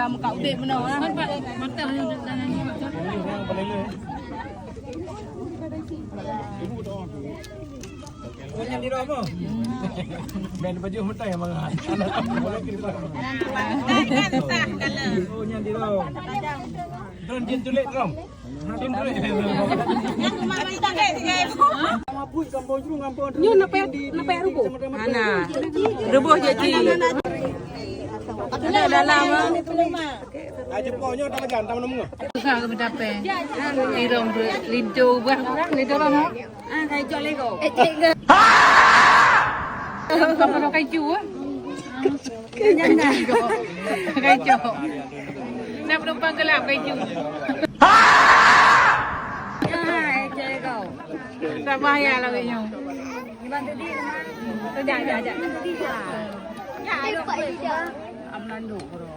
macam kau dek mana lah. Mata hanya dan ini macam. Punya di rumah. Ben baju mutai yang mangat. Punya di rumah. Don jin tulik rom. Jin tulik. Nyu nape rubuh. Mana? Rebuh jadi. Ada dalam. Aja ponyo tak legan tak menemu. Susah ke mencapai. Di rong lido bah, lido orang. Kai jol lego. Kamu nak kayu ah? Kenyang dah. Kayu. Nak penumpang gelap kayu. Lego. Tak bahaya lah kayaknya. Bantu dia. Tidak. Ya, lupa dia. Amlan dulu.